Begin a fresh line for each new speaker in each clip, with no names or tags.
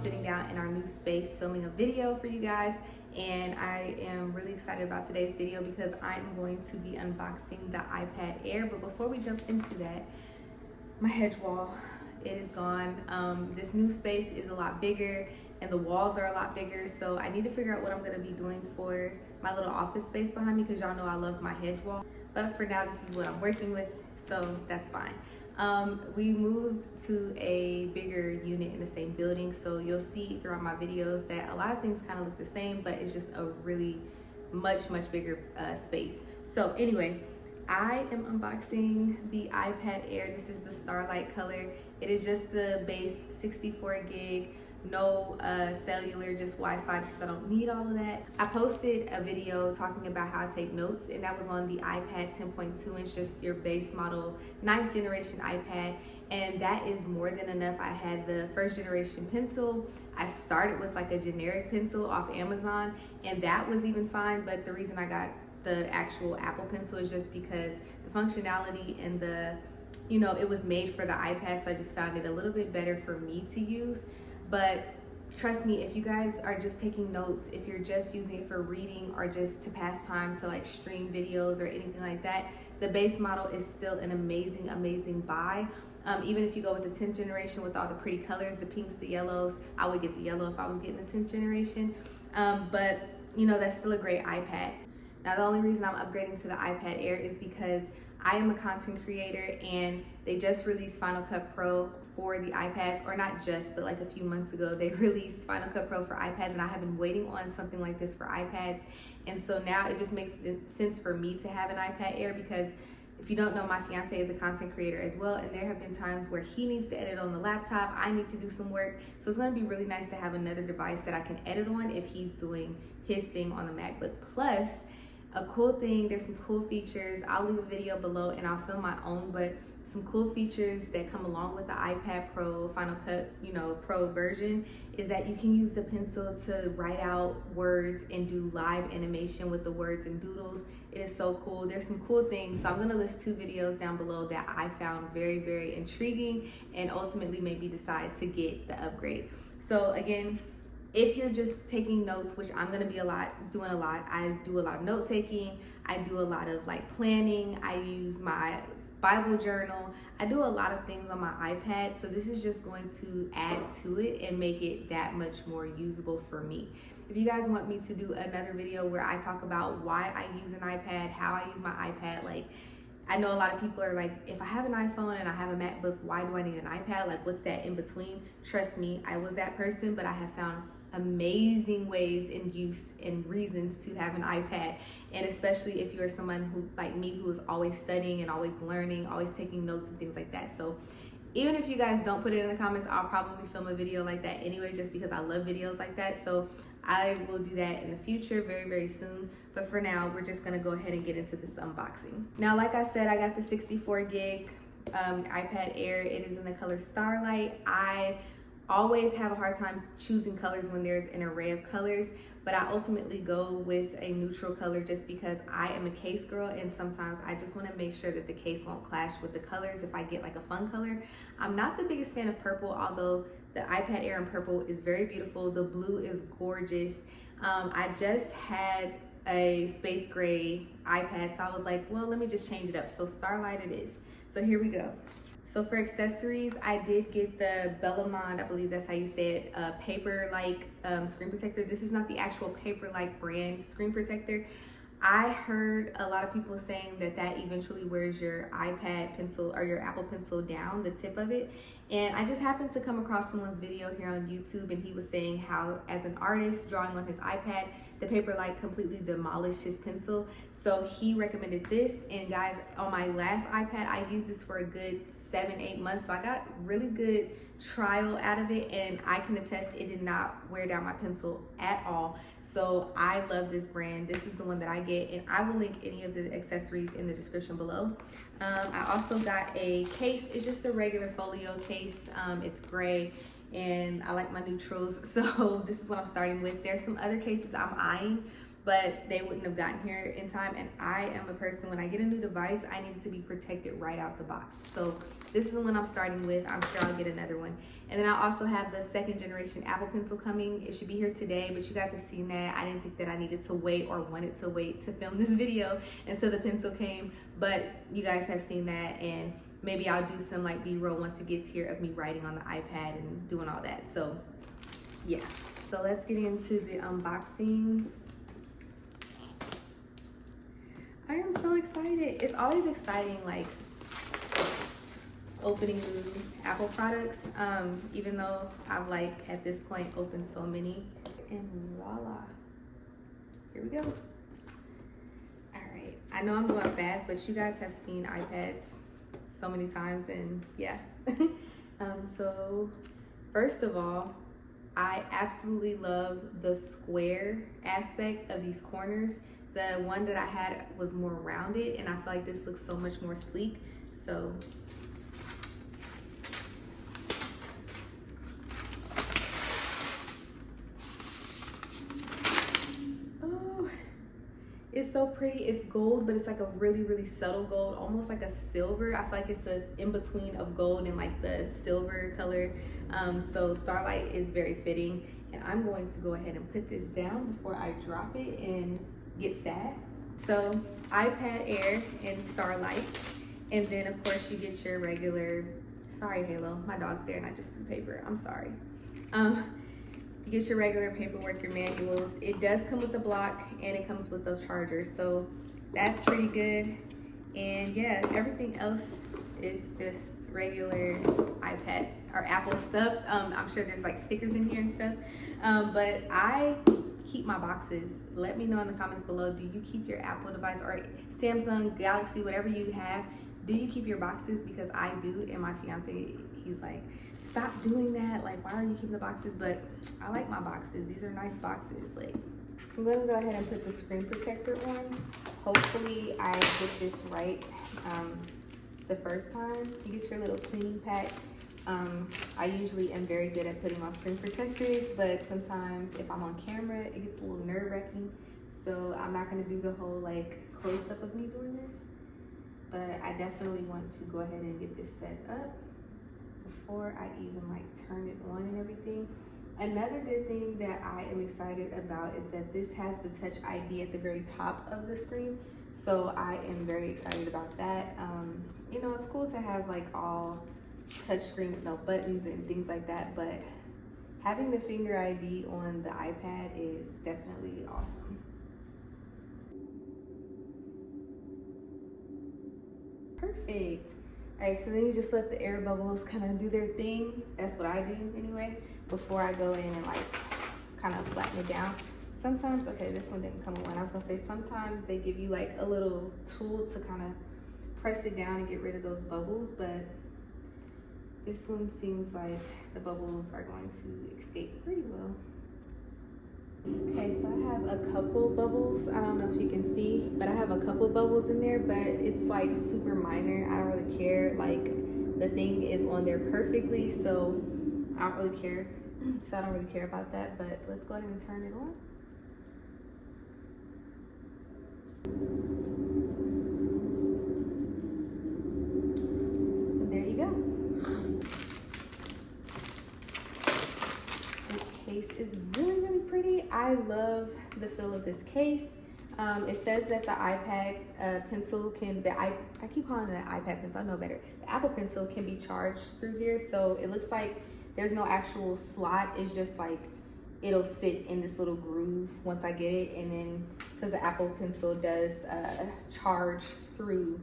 sitting down in our new space filming a video for you guys, and I am really excited about today's video because I'm going to be unboxing the iPad Air. But before we jump into that, my hedge wall, it is gone. This new space is a lot bigger and the walls are a lot bigger, so I need to figure out what I'm going to be doing for my little office space behind me, because y'all know I love my hedge wall. But for now, this is what I'm working with, so that's fine. We moved to a bigger unit in the same building, so you'll see throughout my videos that a lot of things kind of look the same, but it's just a really much bigger space. So anyway, I am unboxing the iPad Air. This is the Starlight color. It is just the base 64 gig, no cellular, just Wi-Fi, because I don't need all of that. I posted a video talking about how I take notes, and that was on the iPad 10.2 inch, just your base model 9th generation iPad, and that is more than enough. I had the 1st generation pencil. I started with like a generic pencil off Amazon, and that was even fine, but the reason I got the actual Apple pencil is just because the functionality and it was made for the iPad, so I just found it a little bit better for me to use. But trust me, if you guys are just taking notes, if you're just using it for reading or just to pass time, to like stream videos or anything like that, the base model is still an amazing buy. Even if you go with the 10th generation with all the pretty colors, the pinks, the yellows, I would get the yellow if I was getting the 10th generation. But that's still a great iPad. Now, the only reason I'm upgrading to the iPad Air is because I am a content creator, and they just released Final Cut Pro for the iPads, or not just, but like a few months ago, they released Final Cut Pro for iPads, and I have been waiting on something like this for iPads. And so now it just makes sense for me to have an iPad Air, because if you don't know, my fiance is a content creator as well, and there have been times where he needs to edit on the laptop, I need to do some work, so it's going to be really nice to have another device that I can edit on if he's doing his thing on the MacBook. Plus, a cool thing, there's some cool features. I'll leave a video below and I'll film my own, but some cool features that come along with the iPad Pro, Final Cut, Pro version, is that you can use the pencil to write out words and do live animation with the words and doodles. It is so cool. There's some cool things. So I'm gonna list 2 videos down below that I found very intriguing and ultimately made me decide to get the upgrade. So again, if you're just taking notes, which I'm gonna be doing a lot, I do a lot of note taking, I do a lot of like planning, I use my Bible journal, I do a lot of things on my iPad, so this is just going to add to it and make it that much more usable for me. If you guys want me to do another video where I talk about why I use an iPad, how I use my iPad, like, I know a lot of people are like, if I have an iPhone and I have a MacBook, why do I need an iPad? Like, what's that in between? Trust me, I was that person, but I have found amazing ways and use and reasons to have an iPad. And especially if you're someone who, like me, who is always studying and always learning, always taking notes and things like that. So even if you guys don't put it in the comments, I'll probably film a video like that anyway, just because I love videos like that. So I will do that in the future very soon. But for now, we're just gonna go ahead and get into this unboxing. Now, like I said, I got the 64 gig iPad Air. It is in the color Starlight. I always have a hard time choosing colors when there's an array of colors, but I ultimately go with a neutral color just because I am a case girl, and sometimes I just want to make sure that the case won't clash with the colors if I get like a fun color. I'm not the biggest fan of purple, although the iPad Air in purple is very beautiful. The blue is gorgeous. I just had a space gray iPad, so I was like, well, let me just change it up. So Starlight it is. So here we go. So for accessories, I did get the Bellamond, I believe that's how you say it, paper-like screen protector. This is not the actual paper-like brand screen protector. I heard a lot of people saying that eventually wears your iPad pencil or your Apple pencil down, the tip of it. And I just happened to come across someone's video here on YouTube, and he was saying how, as an artist drawing on his iPad, the paper-like completely demolished his pencil. So he recommended this. And guys, on my last iPad, I used this for a good 7-8 months. So I got really good trial out of it, and I can attest it did not wear down my pencil at all. So I love this brand. This is the one that I get, and I will link any of the accessories in the description below. I also got a case. It's just a regular folio case. It's gray, and I like my neutrals, so this is what I'm starting with. There's some other cases I'm eyeing, but they wouldn't have gotten here in time. And I am a person, when I get a new device, I need it to be protected right out the box. So this is the one I'm starting with. I'm sure I'll get another one. And then I also have the 2nd generation Apple Pencil coming. It should be here today, but you guys have seen that. I didn't think that I needed to wait or wanted to wait to film this video until the pencil came, but you guys have seen that, and maybe I'll do some like B-roll once it gets here of me writing on the iPad and doing all that. So yeah, so let's get into the unboxing. I am so excited. It's always exciting, like opening new Apple products, even though I've like at this point opened so many. And voila, here we go. All right, I know I'm going fast, but you guys have seen iPads so many times, and yeah. So first of all, I absolutely love the square aspect of these corners. The one that I had was more rounded, and I feel like this looks so much more sleek. So oh, it's so pretty. It's gold, but it's like a really, really subtle gold, almost like a silver. I feel like it's a in between of gold and like the silver color. So Starlight is very fitting, and I'm going to go ahead and put this down before I drop it and get sad. So iPad Air and Starlight, and then of course you get your regular, sorry Halo, my dog's there and I just threw paper, I'm sorry. You get your regular paperwork, your manuals. It does come with a block, and it comes with a charger, so that's pretty good. And yeah, everything else is just regular iPad or Apple stuff. I'm sure there's like stickers in here and stuff, but I keep my boxes. Let me know in the comments below, do you keep your Apple device or Samsung, Galaxy, whatever you have, do you keep your boxes? Because I do, and my fiance, he's like, stop doing that, like why are you keeping the boxes? But I like my boxes. These are nice boxes. Like, so I'm gonna go ahead and put the screen protector on. Hopefully I get this right the first time. You get your little cleaning pack. I usually am very good at putting on screen protectors, but sometimes if I'm on camera, it gets a little nerve-wracking. So I'm not gonna do the whole like close-up of me doing this, but I definitely want to go ahead and get this set up before I even like turn it on and everything. Another good thing that I am excited about is that this has the Touch ID at the very top of the screen. So I am very excited about that. You know, it's cool to have like all touch screen with no buttons and things like that, but having the finger ID on the iPad is definitely awesome. Perfect. All right, so then you just let the air bubbles kind of do their thing. That's what I do anyway, before I go in and like kind of flatten it down. Sometimes, okay, this one didn't come with one. I was gonna say sometimes they give you like a little tool to kind of press it down and get rid of those bubbles, but this one seems like the bubbles are going to escape pretty well. Okay, so I have a couple bubbles. I don't know if you can see, but I have a couple bubbles in there, but it's like super minor. I don't really care. Like the thing is on there perfectly, so I don't really care. So I don't really care about that, but let's go ahead and turn it on. And there you go. Case is really, really pretty. I love the feel of this case. It says that the iPad pencil can, I keep calling it an iPad pencil, I know better. The Apple Pencil can be charged through here, so it looks like there's no actual slot. It's just like, it'll sit in this little groove once I get it, and then, because the Apple Pencil does charge through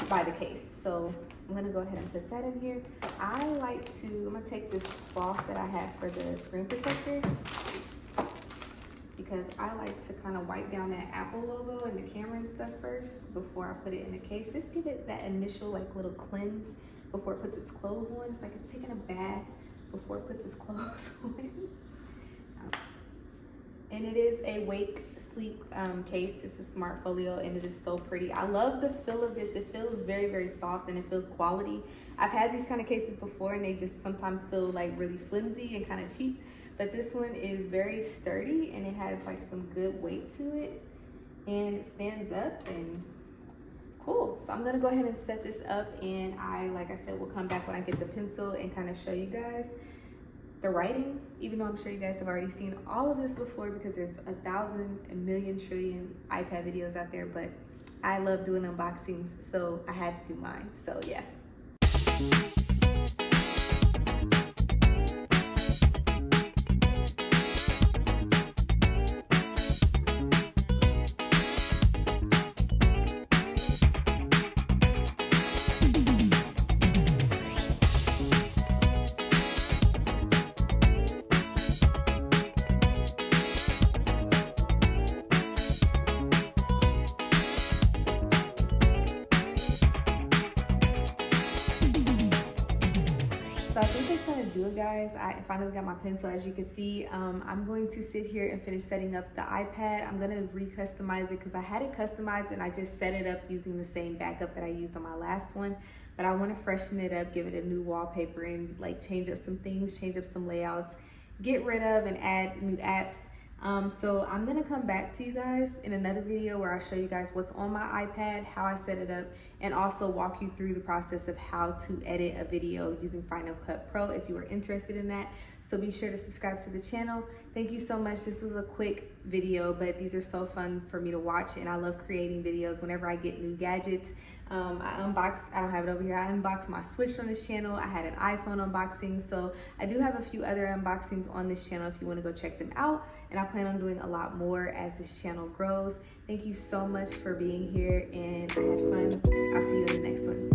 by the case. So I'm gonna go ahead and put that in here. I'm gonna take this cloth that I have for the screen protector, because I like to kind of wipe down that Apple logo and the camera and stuff first before I put it in the case. Just give it that initial like little cleanse before it puts its clothes on. It's like it's taking a bath before it puts its clothes on. And it is a weight sleek case. It's a smart folio and it is so pretty. I love the feel of this. It feels very, very soft and it feels quality. I've had these kind of cases before and they just sometimes feel like really flimsy and kind of cheap, but this one is very sturdy and it has like some good weight to it and it stands up and cool. So I'm gonna go ahead and set this up, and like I said, will come back when I get the pencil and kind of show you guys the writing, even though I'm sure you guys have already seen all of this before because there's 1,000, a million, trillion iPad videos out there, but I love doing unboxings, so I had to do mine. So yeah. So I think that's gonna do it, guys. I finally got my pencil. As you can see, I'm going to sit here and finish setting up the iPad. I'm gonna re-customize it because I had it customized and I just set it up using the same backup that I used on my last one. But I wanna freshen it up, give it a new wallpaper and like change up some things, change up some layouts, get rid of and add new apps. So I'm gonna come back to you guys in another video where I show you guys what's on my iPad, how I set it up, and also walk you through the process of how to edit a video using Final Cut Pro if you are interested in that. So be sure to subscribe to the channel. Thank you so much. This was a quick video, but these are so fun for me to watch, and I love creating videos whenever I get new gadgets. I don't have it over here, I unboxed my Switch on this channel. I had an iPhone unboxing, so I do have a few other unboxings on this channel if you want to go check them out, and I plan on doing a lot more as this channel grows. Thank you so much for being here, and I had fun. I'll see you in the next one.